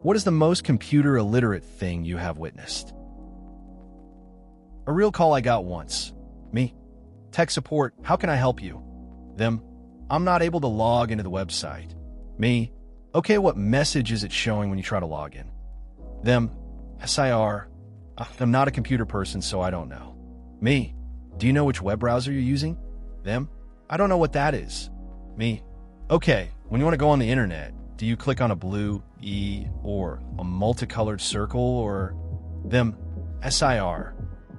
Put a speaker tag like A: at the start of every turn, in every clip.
A: What is the most computer illiterate thing you have witnessed? A real call I got once. Me. Tech support, how can I help you? Them. I'm not able to log into the website. Me. Okay, what message is it showing when you try to log in? Them. SIR. I'm not a computer person, so I don't know. Me. Do you know which web browser you're using? Them. I don't know what that is. Me. Okay, when you want to go on the internet, do you click on a blue E or a multicolored circle or them? SIR.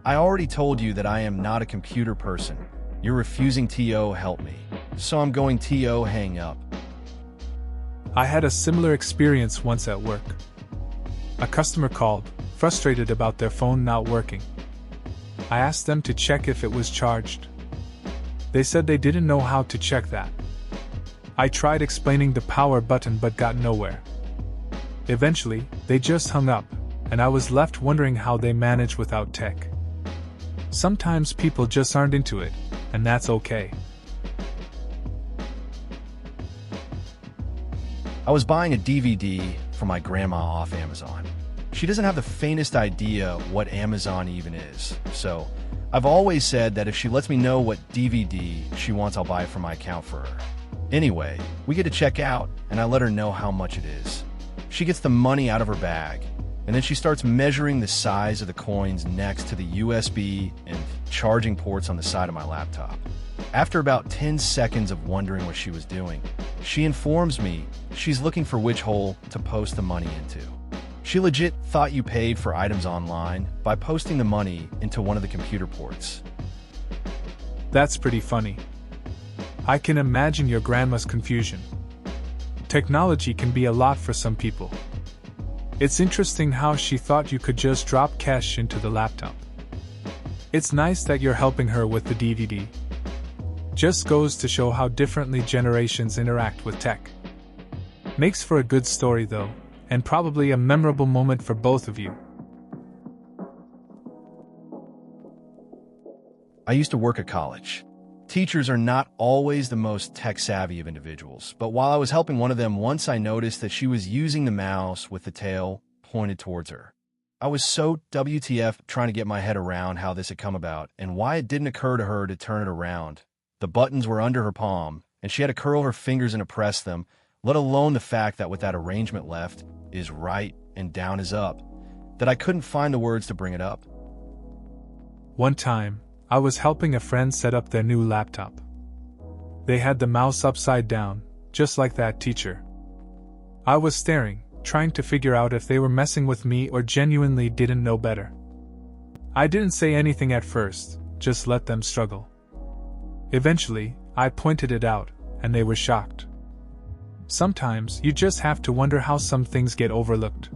A: I already told you that I am not a computer person. You're refusing TO help me. So I'm going TO hang up.
B: I had a similar experience once at work. A customer called, frustrated about their phone not working. I asked them to check if it was charged. They said they didn't know how to check that. I tried explaining the power button but got nowhere. Eventually, they just hung up, and I was left wondering how they manage without tech. Sometimes people just aren't into it, and that's okay.
A: I was buying a DVD for my grandma off Amazon. She doesn't have the faintest idea what Amazon even is, so I've always said that if she lets me know what DVD she wants, I'll buy it from my account for her. Anyway, we get to check out, and I let her know how much it is. She gets the money out of her bag, and then she starts measuring the size of the coins next to the USB and charging ports on the side of my laptop. After about 10 seconds of wondering what she was doing, she informs me she's looking for which hole to post the money into. She legit thought you paid for items online by posting the money into one of the computer ports.
B: That's pretty funny. I can imagine your grandma's confusion. Technology can be a lot for some people. It's interesting how she thought you could just drop cash into the laptop. It's nice that you're helping her with the DVD. Just goes to show how differently generations interact with tech. Makes for a good story though, and probably a memorable moment for both of you.
A: I used to work at college. Teachers are not always the most tech-savvy of individuals, but while I was helping one of them, once I noticed that she was using the mouse with the tail pointed towards her. I was so WTF trying to get my head around how this had come about and why it didn't occur to her to turn it around. The buttons were under her palm, and she had to curl her fingers and press them, let alone the fact that with that arrangement left is right and down is up, that I couldn't find the words to bring it up.
B: One time, I was helping a friend set up their new laptop. They had the mouse upside down, just like that teacher. I was staring, trying to figure out if they were messing with me or genuinely didn't know better. I didn't say anything at first, just let them struggle. Eventually, I pointed it out, and they were shocked. Sometimes you just have to wonder how some things get overlooked.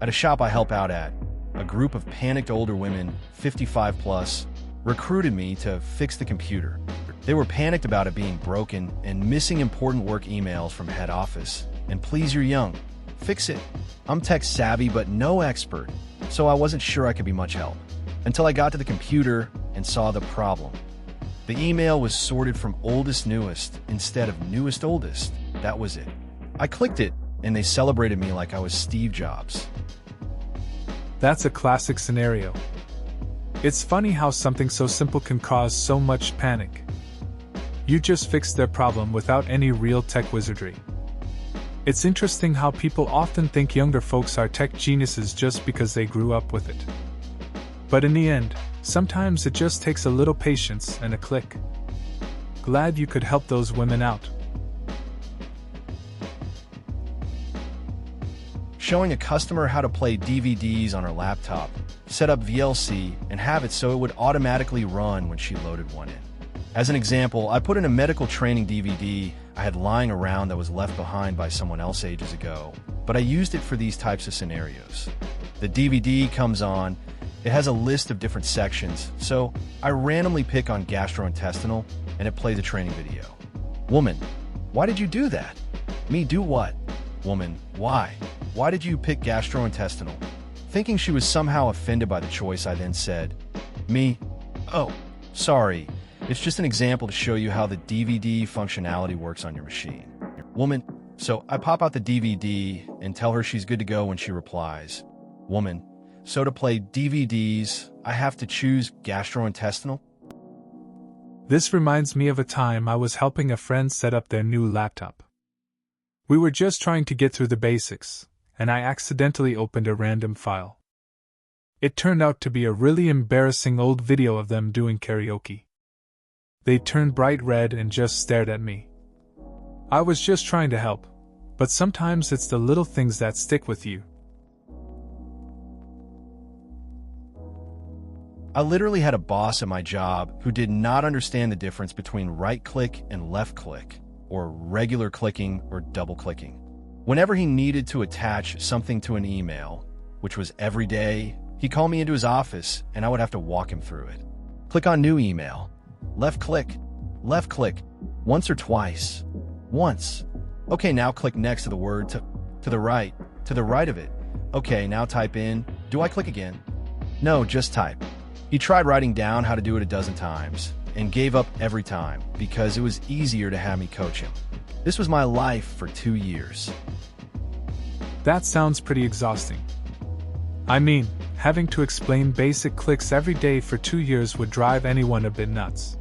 A: At a shop I help out at, a group of panicked older women, 55 plus, recruited me to fix the computer. They were panicked about it being broken and missing important work emails from head office. And please, you're young. Fix it. I'm tech savvy but no expert, so I wasn't sure I could be much help. Until I got to the computer and saw the problem. The email was sorted from oldest newest instead of newest oldest. That was it. I clicked it, and they celebrated me like I was Steve Jobs.
B: That's a classic scenario. It's funny how something so simple can cause so much panic. You just fixed their problem without any real tech wizardry. It's interesting how people often think younger folks are tech geniuses just because they grew up with it. But in the end, sometimes it just takes a little patience and a click. Glad you could help those women out.
A: Showing a customer how to play DVDs on her laptop, set up VLC, and have it so it would automatically run when she loaded one in. As an example, I put in a medical training DVD I had lying around that was left behind by someone else ages ago, but I used it for these types of scenarios. The DVD comes on, it has a list of different sections, so I randomly pick on gastrointestinal, and it plays a training video. Woman, why did you do that? Me, do what? Woman, why? Why did you pick gastrointestinal? Thinking she was somehow offended by the choice, I then said, Me, oh, sorry. It's just an example to show you how the DVD functionality works on your machine. Woman, so I pop out the DVD and tell her she's good to go when she replies. Woman, so to play DVDs, I have to choose gastrointestinal?
B: This reminds me of a time I was helping a friend set up their new laptop. We were just trying to get through the basics, and I accidentally opened a random file. It turned out to be a really embarrassing old video of them doing karaoke. They turned bright red and just stared at me. I was just trying to help, but sometimes it's the little things that stick with you.
A: I literally had a boss at my job who did not understand the difference between right-click and left-click, or regular clicking or double-clicking. Whenever he needed to attach something to an email, which was every day, he'd call me into his office and I would have to walk him through it. Click on new email. Left-click. Left-click. Once or twice. Once. Okay, now click next to the word to the right. To the right of it. Okay, now type in. Do I click again? No, just type. He tried writing down how to do it a dozen times and gave up every time because it was easier to have me coach him. This was my life for 2 years.
B: That sounds pretty exhausting. I mean, having to explain basic clicks every day for 2 years would drive anyone a bit nuts.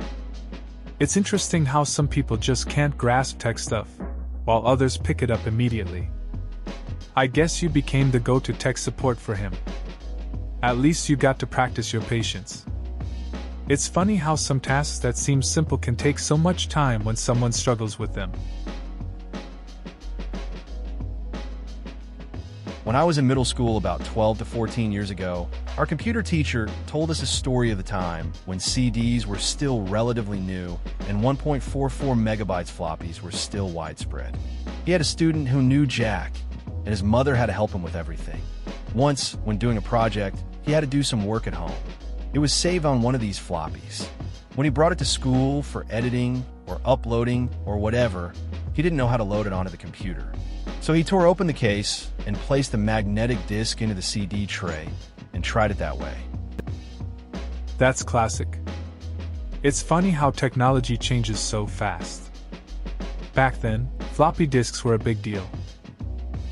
B: It's interesting how some people just can't grasp tech stuff, while others pick it up immediately. I guess you became the go-to tech support for him. At least you got to practice your patience. It's funny how some tasks that seem simple can take so much time when someone struggles with them.
A: When I was in middle school about 12 to 14 years ago, our computer teacher told us a story of the time when CDs were still relatively new and 1.44 megabytes floppies were still widespread. He had a student who knew Jack, and his mother had to help him with everything. Once, when doing a project, he had to do some work at home. It was saved on one of these floppies. When he brought it to school for editing or uploading or whatever, he didn't know how to load it onto the computer. So he tore open the case and placed the magnetic disc into the CD tray and tried it that way.
B: That's classic. It's funny how technology changes so fast. Back then, floppy disks were a big deal.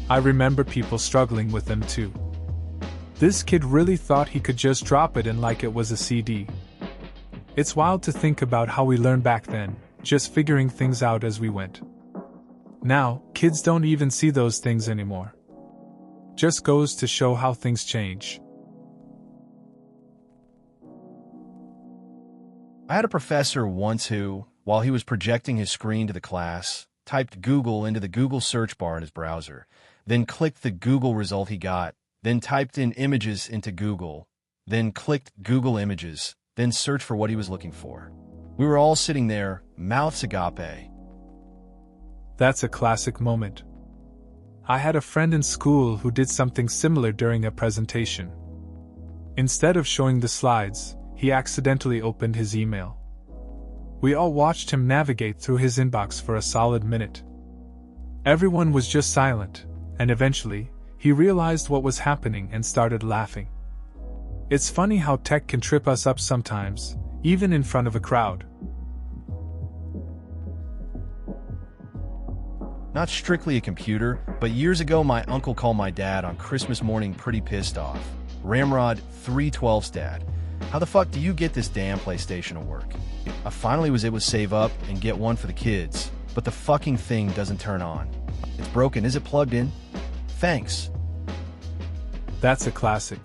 B: I remember people struggling with them too. This kid really thought he could just drop it in like it was a CD. It's wild to think about how we learned back then, just figuring things out as we went. Now, kids don't even see those things anymore. Just goes to show how things change.
A: I had a professor once who, while he was projecting his screen to the class, typed Google into the Google search bar in his browser, then clicked the Google result he got, then typed in images into Google, then clicked Google Images, then searched for what he was looking for. We were all sitting there, mouths agape.
B: That's a classic moment. I had a friend in school who did something similar during a presentation. Instead of showing the slides, he accidentally opened his email. We all watched him navigate through his inbox for a solid minute. Everyone was just silent, and eventually, he realized what was happening and started laughing. It's funny how tech can trip us up sometimes, even in front of a crowd.
A: Not strictly a computer, but years ago my uncle called my dad on Christmas morning pretty pissed off. Ramrod 312's dad. How the fuck do you get this damn PlayStation to work? I finally was able to save up and get one for the kids, but the fucking thing doesn't turn on. It's broken. Is it plugged in? Thanks.
B: That's a classic.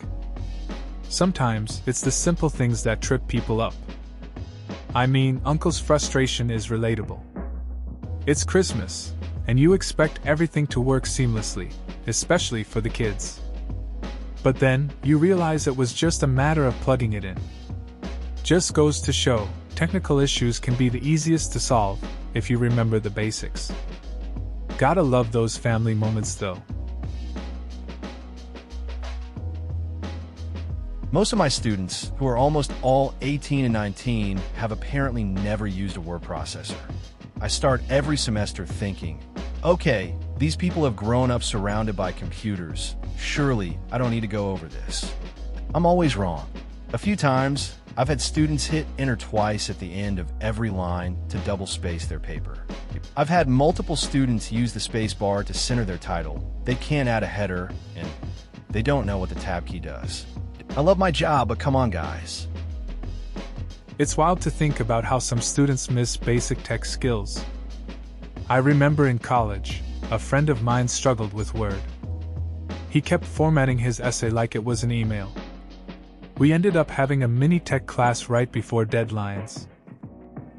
B: Sometimes it's the simple things that trip people up. I mean, Uncle's frustration is relatable. It's Christmas, and you expect everything to work seamlessly, especially for the kids. But then, you realize it was just a matter of plugging it in. Just goes to show, technical issues can be the easiest to solve, if you remember the basics. Gotta love those family moments though.
A: Most of my students, who are almost all 18 and 19, have apparently never used a word processor. I start every semester thinking, okay, these people have grown up surrounded by computers. Surely, I don't need to go over this. I'm always wrong. A few times, I've had students hit enter twice at the end of every line to double space their paper. I've had multiple students use the space bar to center their title. They can't add a header, and they don't know what the tab key does. I love my job, but come on, guys.
B: It's wild to think about how some students miss basic tech skills. I remember in college, a friend of mine struggled with Word. He kept formatting his essay like it was an email. We ended up having a mini tech class right before deadlines.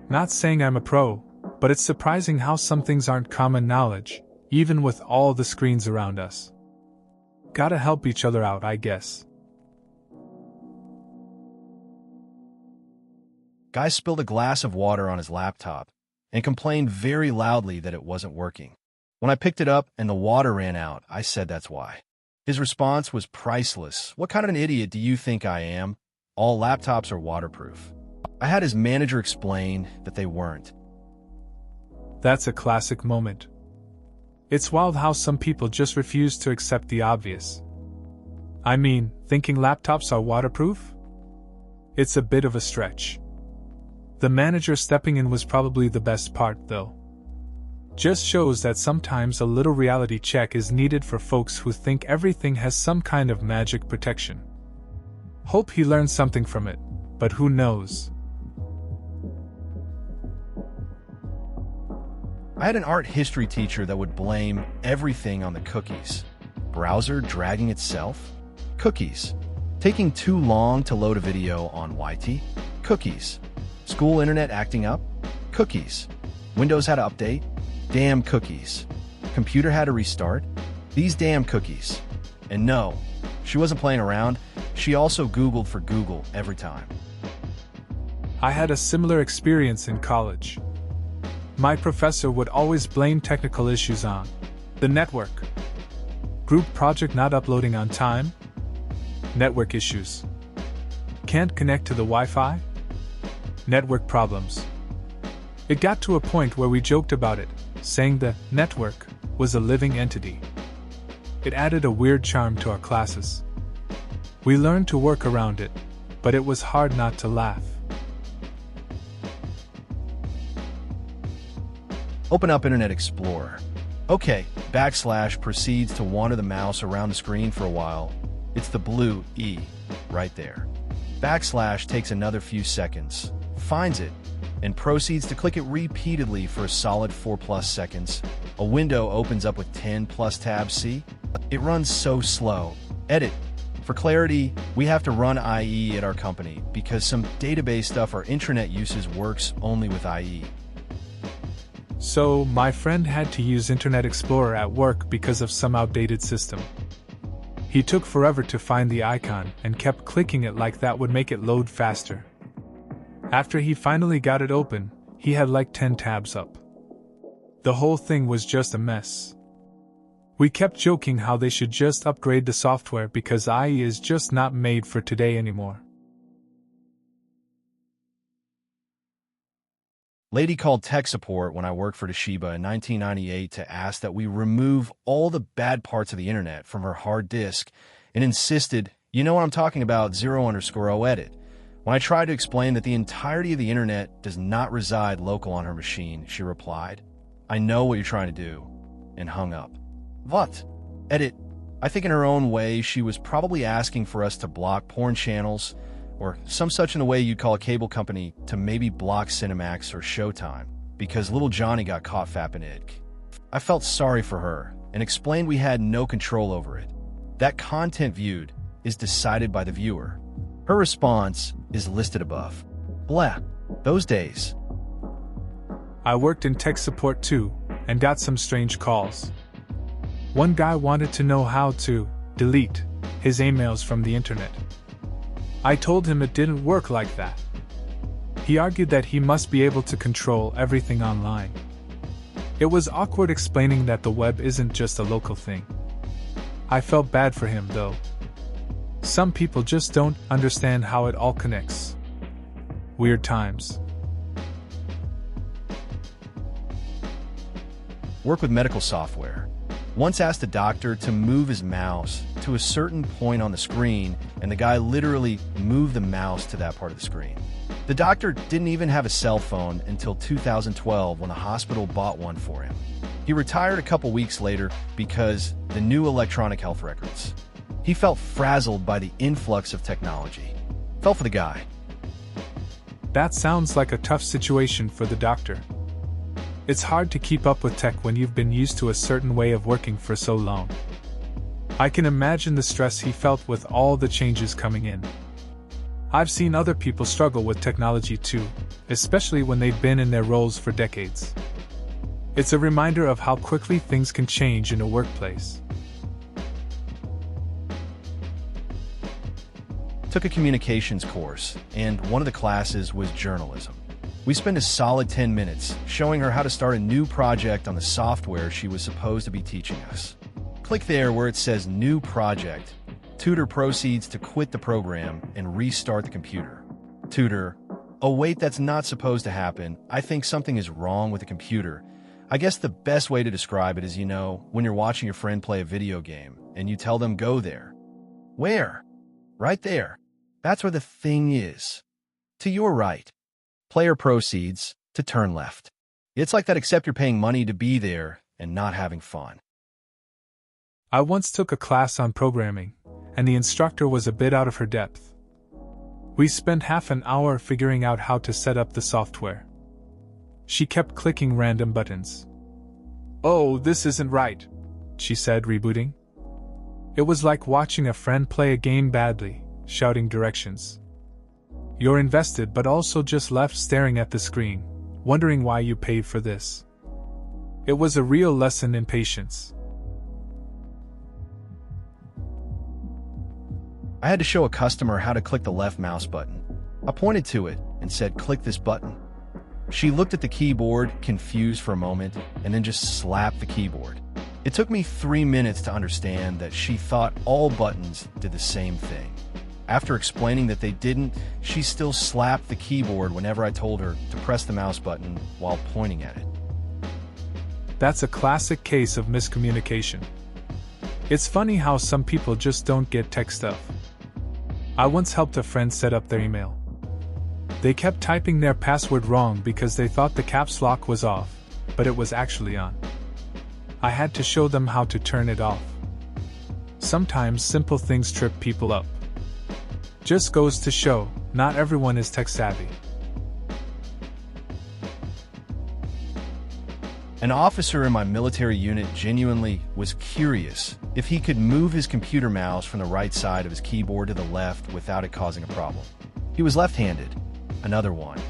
B: Not saying I'm a pro, but it's surprising how some things aren't common knowledge, even with all the screens around us. Gotta help each other out, I guess.
A: Guy spilled a glass of water on his laptop and complained very loudly that it wasn't working. When I picked it up and the water ran out, I said that's why. His response was priceless. What kind of an idiot do you think I am? All laptops are waterproof. I had his manager explain that they weren't.
B: That's a classic moment. It's wild how some people just refuse to accept the obvious. I mean, thinking laptops are waterproof? It's a bit of a stretch. The manager stepping in was probably the best part, though. Just shows that sometimes a little reality check is needed for folks who think everything has some kind of magic protection. Hope he learned something from it, but who knows?
A: I had an art history teacher that would blame everything on the cookies. Browser dragging itself? Cookies. Taking too long to load a video on YT? Cookies. School internet acting up? Cookies. Windows had to update? Damn cookies. Computer had to restart? These damn cookies. And no, she wasn't playing around. She also Googled for Google every time.
B: I had a similar experience in college. My professor would always blame technical issues on the network. Group project not uploading on time? Network issues. Can't connect to the Wi-Fi? Network problems. It got to a point where we joked about it, saying the network was a living entity. It added a weird charm to our classes. We learned to work around it, but it was hard not to laugh.
A: Open up Internet Explorer. Okay, / proceeds to wander the mouse around the screen for a while. It's the blue E right there. / takes another few seconds, finds it, and proceeds to click it repeatedly for a solid 4+ seconds. A window opens up with 10+ tabs. See? It runs so slow. Edit. For clarity, we have to run IE at our company because some database stuff our intranet uses works only with IE.
B: So, my friend had to use Internet Explorer at work because of some outdated system. He took forever to find the icon and kept clicking it like that would make it load faster. After he finally got it open, he had like 10 tabs up. The whole thing was just a mess. We kept joking how they should just upgrade the software because IE is just not made for today anymore.
A: Lady called tech support when I worked for Toshiba in 1998 to ask that we remove all the bad parts of the internet from her hard disk and insisted, you know what I'm talking about, 0_0 edit. When I tried to explain that the entirety of the internet does not reside local on her machine, she replied, I know what you're trying to do, and hung up. What? Edit. I think in her own way, she was probably asking for us to block porn channels, or some such in the way you'd call a cable company to maybe block Cinemax or Showtime, because little Johnny got caught fapping it. I felt sorry for her, and explained we had no control over it. That content viewed is decided by the viewer. Her response is listed above. Blah. Those days.
B: I worked in tech support too, and got some strange calls. One guy wanted to know how to delete his emails from the internet. I told him it didn't work like that. He argued that he must be able to control everything online. It was awkward explaining that the web isn't just a local thing. I felt bad for him though. Some people just don't understand how it all connects. Weird times.
A: Work with medical software. Once asked a doctor to move his mouse to a certain point on the screen, and the guy literally moved the mouse to that part of the screen. The doctor didn't even have a cell phone until 2012 when the hospital bought one for him. He retired a couple weeks later because the new electronic health records. He felt frazzled by the influx of technology. Felt for the guy.
B: That sounds like a tough situation for the doctor. It's hard to keep up with tech when you've been used to a certain way of working for so long. I can imagine the stress he felt with all the changes coming in. I've seen other people struggle with technology too, especially when they've been in their roles for decades. It's a reminder of how quickly things can change in a workplace.
A: Took a communications course, and one of the classes was journalism. We spent a solid 10 minutes showing her how to start a new project on the software she was supposed to be teaching us. Click there where it says New Project. Tutor proceeds to quit the program and restart the computer. Tutor: oh wait, that's not supposed to happen. I think something is wrong with the computer. I guess the best way to describe it is, when you're watching your friend play a video game and you tell them go there. Where? Right there. That's where the thing is. To your right. Player proceeds to turn left. It's like that, except you're paying money to be there and not having fun.
B: I once took a class on programming, and the instructor was a bit out of her depth. We spent half an hour figuring out how to set up the software. She kept clicking random buttons. "Oh, this isn't right," she said, rebooting. It was like watching a friend play a game badly, shouting directions. You're invested but also just left staring at the screen, wondering why you paid for this. It was a real lesson in patience.
A: I had to show a customer how to click the left mouse button. I pointed to it and said, "Click this button." She looked at the keyboard, confused for a moment, and then just slapped the keyboard. It took me 3 minutes to understand that she thought all buttons did the same thing. After explaining that they didn't, she still slapped the keyboard whenever I told her to press the mouse button while pointing at it.
B: That's a classic case of miscommunication. It's funny how some people just don't get tech stuff. I once helped a friend set up their email. They kept typing their password wrong because they thought the caps lock was off, but it was actually on. I had to show them how to turn it off. Sometimes simple things trip people up. Just goes to show, not everyone is tech savvy.
A: An officer in my military unit genuinely was curious if he could move his computer mouse from the right side of his keyboard to the left without it causing a problem. He was left-handed. Another one.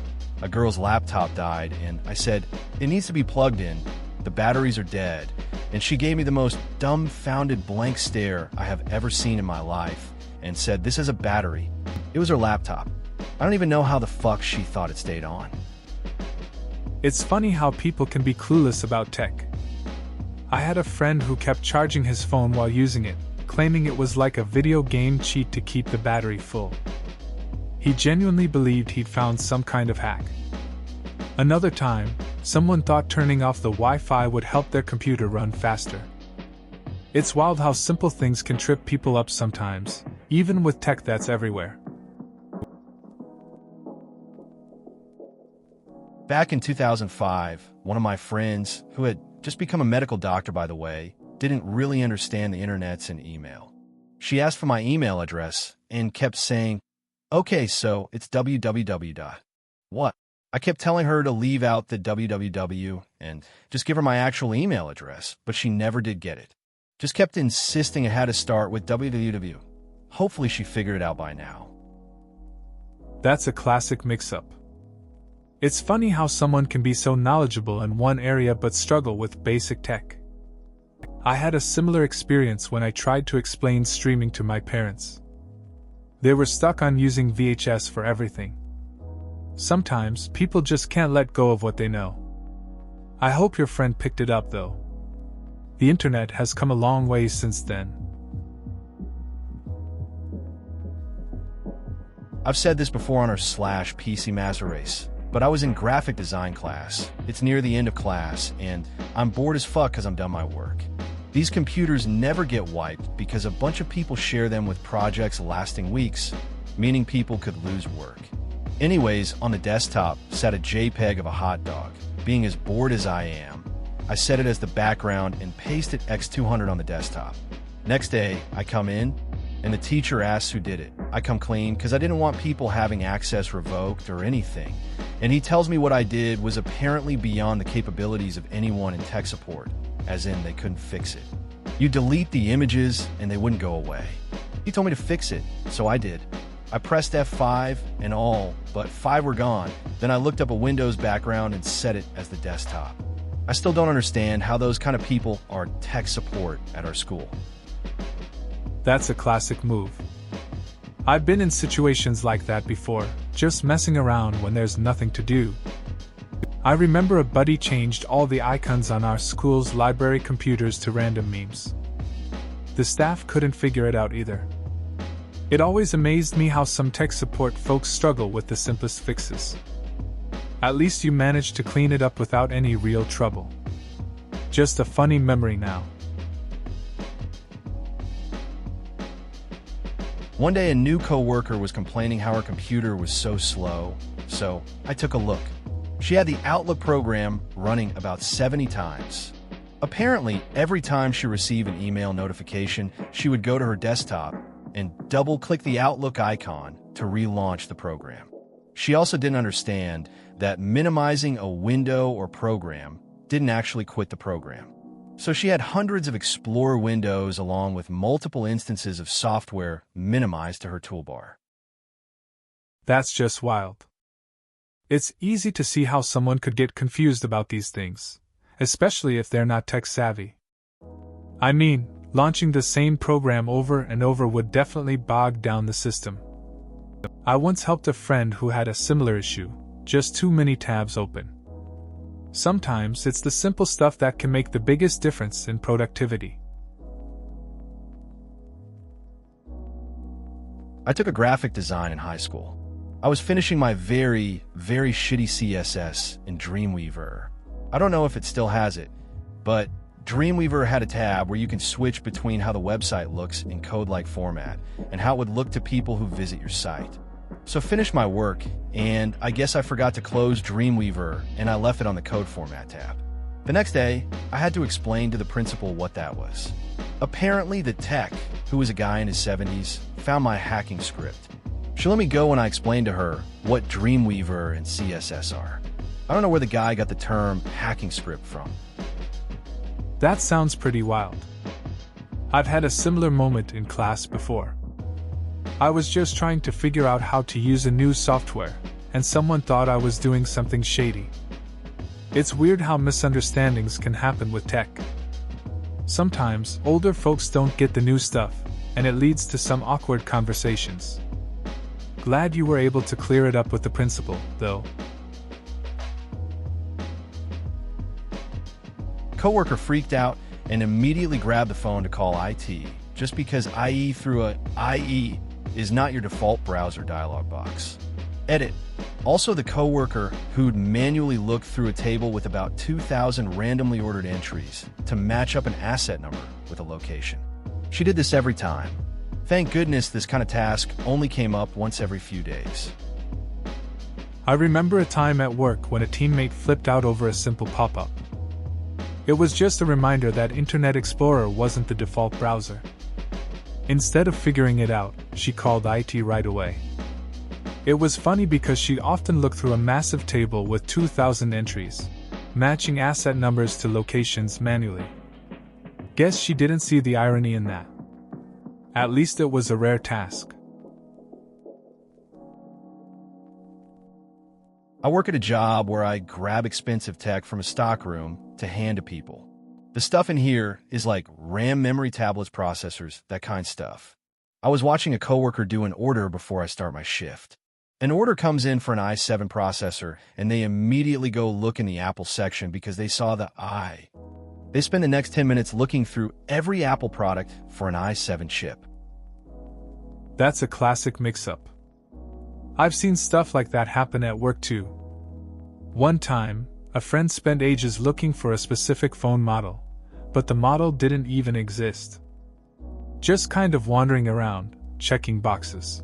A: A girl's laptop died, and I said, "It needs to be plugged in. The batteries are dead." And she gave me the most dumbfounded blank stare I have ever seen in my life and said, "This is a battery." It was her laptop. I don't even know how the fuck she thought it stayed on.
B: It's funny how people can be clueless about tech. I had a friend who kept charging his phone while using it, claiming it was like a video game cheat to keep the battery full. He genuinely believed he'd found some kind of hack. Another time, someone thought turning off the Wi-Fi would help their computer run faster. It's wild how simple things can trip people up sometimes, even with tech that's everywhere.
A: Back in 2005, one of my friends, who had just become a medical doctor by the way, didn't really understand the internets and email. She asked for my email address and kept saying, "Okay, so it's www. What?" I kept telling her to leave out the www and just give her my actual email address, but she never did get it. Just kept insisting it had to start with www. Hopefully she figured it out by now.
B: That's a classic mix-up. It's funny how someone can be so knowledgeable in one area but struggle with basic tech. I had a similar experience when I tried to explain streaming to my parents. They were stuck on using VHS for everything. Sometimes people just can't let go of what they know. I hope your friend picked it up though. The internet has come a long way since then.
A: I've said this before on our /PC Master Race, but I was in graphic design class. It's near the end of class, and I'm bored as fuck because I'm done my work. These computers never get wiped because a bunch of people share them with projects lasting weeks, meaning people could lose work. Anyways, on the desktop sat a JPEG of a hot dog. Being as bored as I am, I set it as the background and pasted X200 on the desktop. Next day, I come in, and the teacher asks who did it. I come clean because I didn't want people having access revoked or anything. And he tells me what I did was apparently beyond the capabilities of anyone in tech support, as in they couldn't fix it. You delete the images and they wouldn't go away. He told me to fix it, so I did. I pressed F5 and all but 5 were gone. Then I looked up a Windows background and set it as the desktop. I still don't understand how those kind of people are tech support at our school.
B: That's a classic move. I've been in situations like that before, just messing around when there's nothing to do. I remember a buddy changed all the icons on our school's library computers to random memes. The staff couldn't figure it out either. It always amazed me how some tech support folks struggle with the simplest fixes. At least you managed to clean it up without any real trouble. Just a funny memory now.
A: One day a new coworker was complaining how her computer was so slow, so I took a look. She had the Outlook program running about 70 times. Apparently, every time she received an email notification, she would go to her desktop and double-click the Outlook icon to relaunch the program. She also didn't understand that minimizing a window or program didn't actually quit the program. So she had hundreds of Explorer windows along with multiple instances of software minimized to her toolbar.
B: That's just wild. It's easy to see how someone could get confused about these things, especially if they're not tech-savvy. I mean, launching the same program over and over would definitely bog down the system. I once helped a friend who had a similar issue, just too many tabs open. Sometimes it's the simple stuff that can make the biggest difference in productivity.
A: I took a graphic design in high school. I was finishing my very, very shitty CSS in Dreamweaver. I don't know if it still has it, but Dreamweaver had a tab where you can switch between how the website looks in code-like format and how it would look to people who visit your site. So I finished my work, and I guess I forgot to close Dreamweaver and I left it on the code format tab. The next day, I had to explain to the principal what that was. Apparently the tech, who was a guy in his 70s, found my hacking script. She let me go when I explained to her what Dreamweaver and CSS are. I don't know where the guy got the term hacking script from.
B: That sounds pretty wild. I've had a similar moment in class before. I was just trying to figure out how to use a new software, and someone thought I was doing something shady. It's weird how misunderstandings can happen with tech. Sometimes, older folks don't get the new stuff, and it leads to some awkward conversations. Glad you were able to clear it up with the principal, though.
A: Coworker freaked out and immediately grabbed the phone to call IT, just because IE through a IE is not your default browser dialog box. Edit. Also the coworker who'd manually looked through a table with about 2,000 randomly ordered entries to match up an asset number with a location. She did this every time. Thank goodness this kind of task only came up once every few days.
B: I remember a time at work when a teammate flipped out over a simple pop-up. It was just a reminder that Internet Explorer wasn't the default browser. Instead of figuring it out, she called IT right away. It was funny because she'd often look through a massive table with 2,000 entries, matching asset numbers to locations manually. Guess she didn't see the irony in that. At least it was a rare task.
A: I work at a job where I grab expensive tech from a stockroom to hand to people. The stuff in here is like RAM memory tablets, processors, that kind of stuff. I was watching a coworker do an order before I start my shift. An order comes in for an i7 processor, and they immediately go look in the Apple section because they saw the I. They spend the next 10 minutes looking through every Apple product for an i7 chip.
B: That's a classic mix-up. I've seen stuff like that happen at work too. One time, a friend spent ages looking for a specific phone model, but the model didn't even exist. Just kind of wandering around, checking boxes.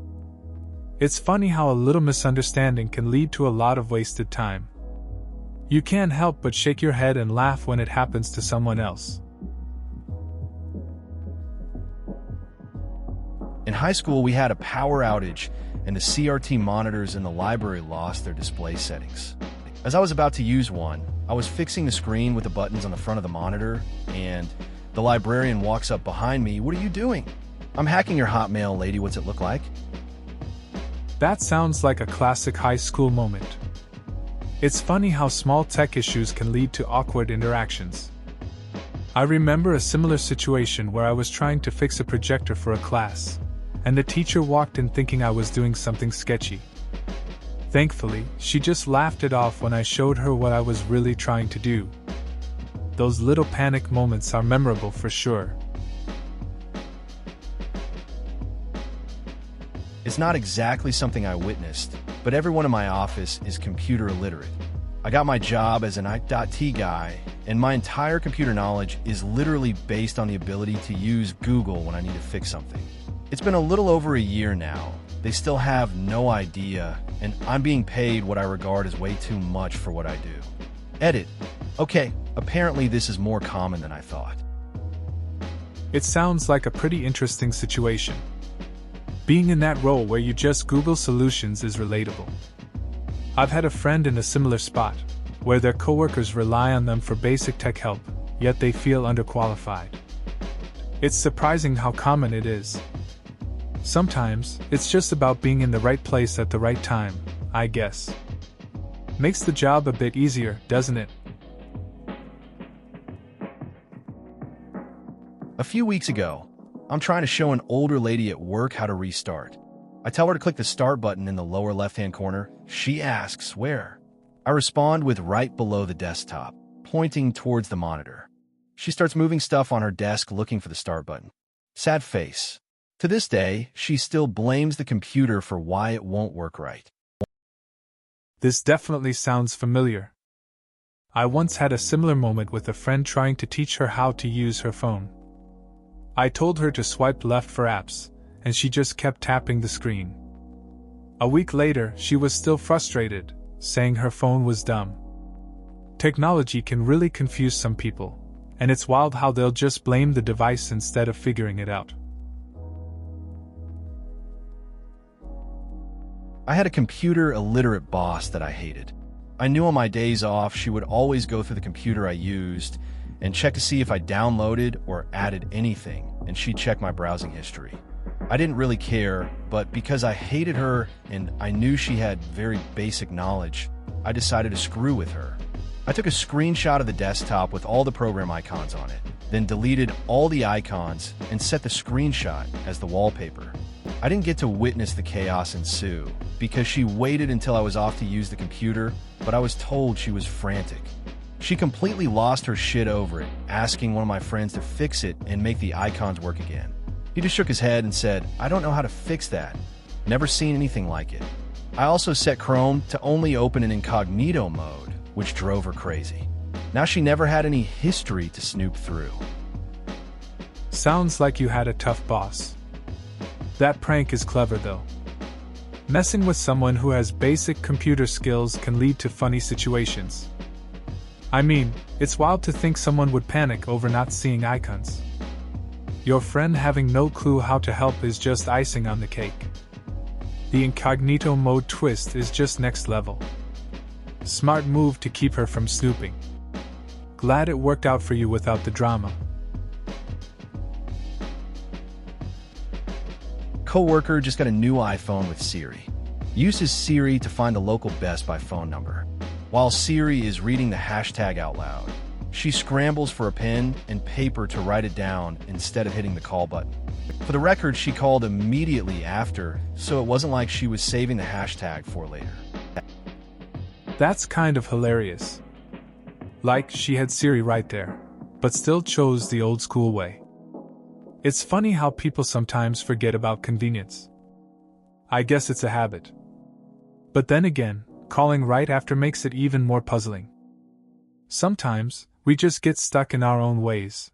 B: It's funny how a little misunderstanding can lead to a lot of wasted time. You can't help but shake your head and laugh when it happens to someone else.
A: In high school, we had a power outage, and the CRT monitors in the library lost their display settings. As I was about to use one, I was fixing the screen with the buttons on the front of the monitor, and the librarian walks up behind me. "What are you doing?" "I'm hacking your Hotmail, lady. What's it look like?"
B: That sounds like a classic high school moment. It's funny how small tech issues can lead to awkward interactions. I remember a similar situation where I was trying to fix a projector for a class, and the teacher walked in thinking I was doing something sketchy. Thankfully, she just laughed it off when I showed her what I was really trying to do. Those little panic moments are memorable for sure.
A: It's not exactly something I witnessed, but everyone in my office is computer illiterate. I got my job as an AITA guy, and my entire computer knowledge is literally based on the ability to use Google when I need to fix something. It's been a little over a year now. They still have no idea, and I'm being paid what I regard as way too much for what I do. Edit. Okay, apparently this is more common than I thought.
B: It sounds like a pretty interesting situation. Being in that role where you just Google solutions is relatable. I've had a friend in a similar spot, where their coworkers rely on them for basic tech help, yet they feel underqualified. It's surprising how common it is. Sometimes, it's just about being in the right place at the right time, I guess. Makes the job a bit easier, doesn't it?
A: A few weeks ago, I'm trying to show an older lady at work how to restart. I tell her to click the start button in the lower left-hand corner. She asks, "Where?" I respond with "right below the desktop," pointing towards the monitor. She starts moving stuff on her desk looking for the start button. Sad face. To this day, she still blames the computer for why it won't work right.
B: This definitely sounds familiar. I once had a similar moment with a friend trying to teach her how to use her phone. I told her to swipe left for apps, and she just kept tapping the screen. A week later, she was still frustrated, saying her phone was dumb. Technology can really confuse some people, and it's wild how they'll just blame the device instead of figuring it out.
A: I had a computer illiterate boss that I hated. I knew on my days off she would always go through the computer I used and check to see if I downloaded or added anything, and she'd check my browsing history. I didn't really care, but because I hated her and I knew she had very basic knowledge, I decided to screw with her. I took a screenshot of the desktop with all the program icons on it, then deleted all the icons and set the screenshot as the wallpaper. I didn't get to witness the chaos ensue because she waited until I was off to use the computer, but I was told she was frantic. She completely lost her shit over it, asking one of my friends to fix it and make the icons work again. He just shook his head and said, "I don't know how to fix that. Never seen anything like it." I also set Chrome to only open in incognito mode, which drove her crazy. Now she never had any history to snoop through.
B: Sounds like you had a tough boss. That prank is clever though. Messing with someone who has basic computer skills can lead to funny situations. I mean, it's wild to think someone would panic over not seeing icons. Your friend having no clue how to help is just icing on the cake. The incognito mode twist is just next level. Smart move to keep her from snooping. Glad it worked out for you without the drama.
A: Coworker just got a new iPhone with Siri. Uses Siri to find the local Best Buy phone number. While Siri is reading the hashtag out loud, she scrambles for a pen and paper to write it down instead of hitting the call button. For the record, she called immediately after, so it wasn't like she was saving the hashtag for later.
B: That's kind of hilarious. Like she had Siri right there, but still chose the old school way. It's funny how people sometimes forget about convenience. I guess it's a habit. But then again, calling right after makes it even more puzzling. Sometimes, we just get stuck in our own ways,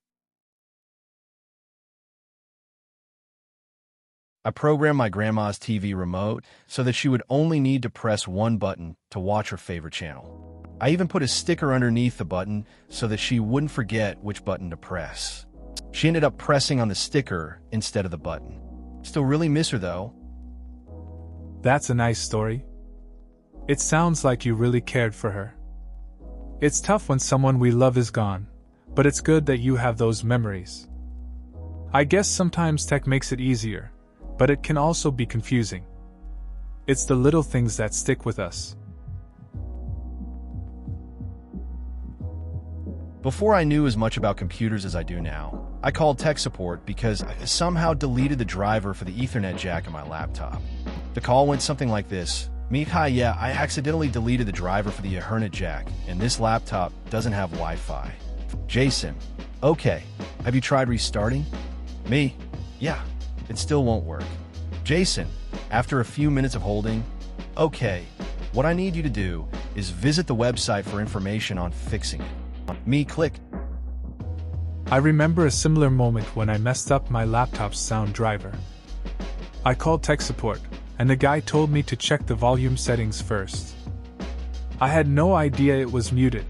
A: I programmed my grandma's TV remote so that she would only need to press one button to watch her favorite channel. I even put a sticker underneath the button so that she wouldn't forget which button to press. She ended up pressing on the sticker instead of the button. Still really miss her though.
B: That's a nice story. It sounds like you really cared for her. It's tough when someone we love is gone, but it's good that you have those memories. I guess sometimes tech makes it easier, but it can also be confusing. It's the little things that stick with us.
A: Before I knew as much about computers as I do now, I called tech support because I somehow deleted the driver for the Ethernet jack in my laptop. The call went something like this. Mihai, yeah, I accidentally deleted the driver for the Ethernet jack, and this laptop doesn't have Wi-Fi. Jason, okay, have you tried restarting? Me, yeah, it still won't work. Jason, after a few minutes of holding, okay, what I need you to do is visit the website for information on fixing it. Me, click.
B: I remember a similar moment when I messed up my laptop's sound driver. I called tech support, and the guy told me to check the volume settings first. I had no idea it was muted.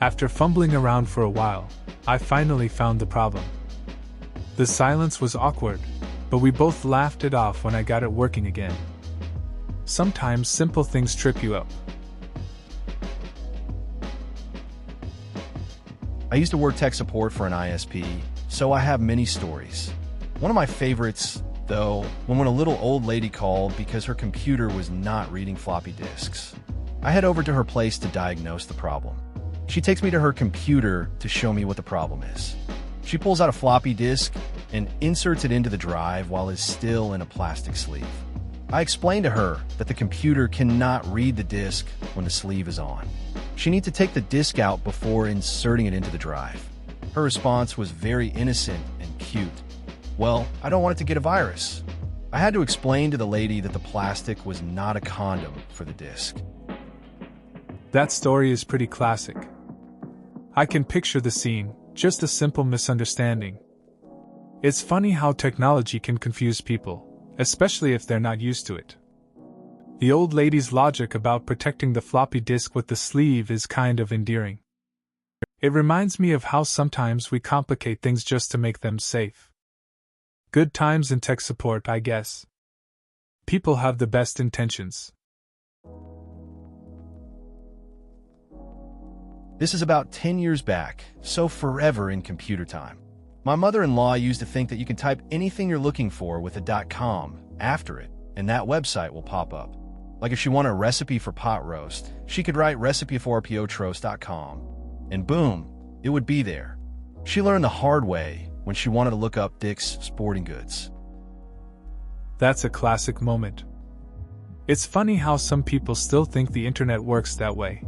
B: After fumbling around for a while, I finally found the problem. The silence was awkward, but we both laughed it off when I got it working again. Sometimes simple things trip you up.
A: I used to work tech support for an ISP, so I have many stories. One of my favorites, though, when a little old lady called because her computer was not reading floppy disks. I head over to her place to diagnose the problem. She takes me to her computer to show me what the problem is. She pulls out a floppy disk and inserts it into the drive while it's still in a plastic sleeve. I explain to her that the computer cannot read the disk when the sleeve is on. She needs to take the disk out before inserting it into the drive. Her response was very innocent and cute. Well, I don't want it to get a virus. I had to explain to the lady that the plastic was not a condom for the disk.
B: That story is pretty classic. I can picture the scene, just a simple misunderstanding. It's funny how technology can confuse people, especially if they're not used to it. The old lady's logic about protecting the floppy disk with the sleeve is kind of endearing. It reminds me of how sometimes we complicate things just to make them safe. Good times in tech support, I guess. People have the best intentions.
A: This is about 10 years back, so forever in computer time. My mother-in-law used to think that you can type anything you're looking for with a .com after it, and that website will pop up. Like if she wanted a recipe for pot roast, she could write recipe4potroast.com, and boom, it would be there. She learned the hard way when she wanted to look up Dick's Sporting Goods.
B: That's a classic moment. It's funny how some people still think the internet works that way.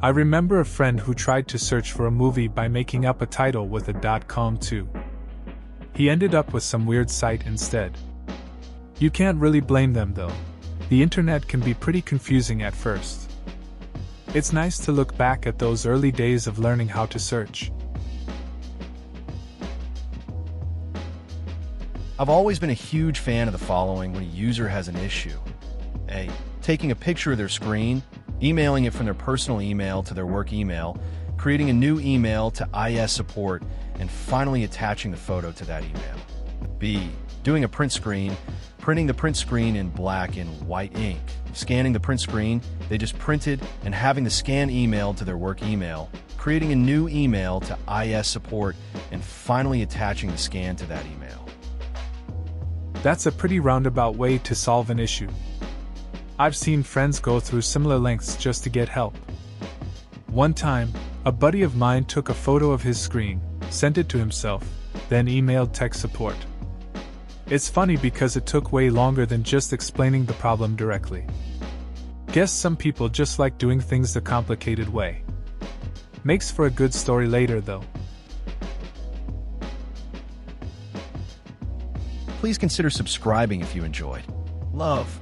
B: I remember a friend who tried to search for a movie by making up a title with a .com too. He ended up with some weird site instead. You can't really blame them though. The internet can be pretty confusing at first. It's nice to look back at those early days of learning how to search.
A: I've always been a huge fan of the following when a user has an issue. A. Taking a picture of their screen, emailing it from their personal email to their work email, creating a new email to IS support, and finally attaching the photo to that email. B. Doing a print screen, printing the print screen in black and white ink, scanning the print screen they just printed, and having the scan emailed to their work email, creating a new email to IS support, and finally attaching the scan to that email.
B: That's a pretty roundabout way to solve an issue. I've seen friends go through similar lengths just to get help. One time, a buddy of mine took a photo of his screen, sent it to himself, then emailed tech support. It's funny because it took way longer than just explaining the problem directly. Guess some people just like doing things the complicated way. Makes for a good story later though.
A: Please consider subscribing if you enjoyed. Love.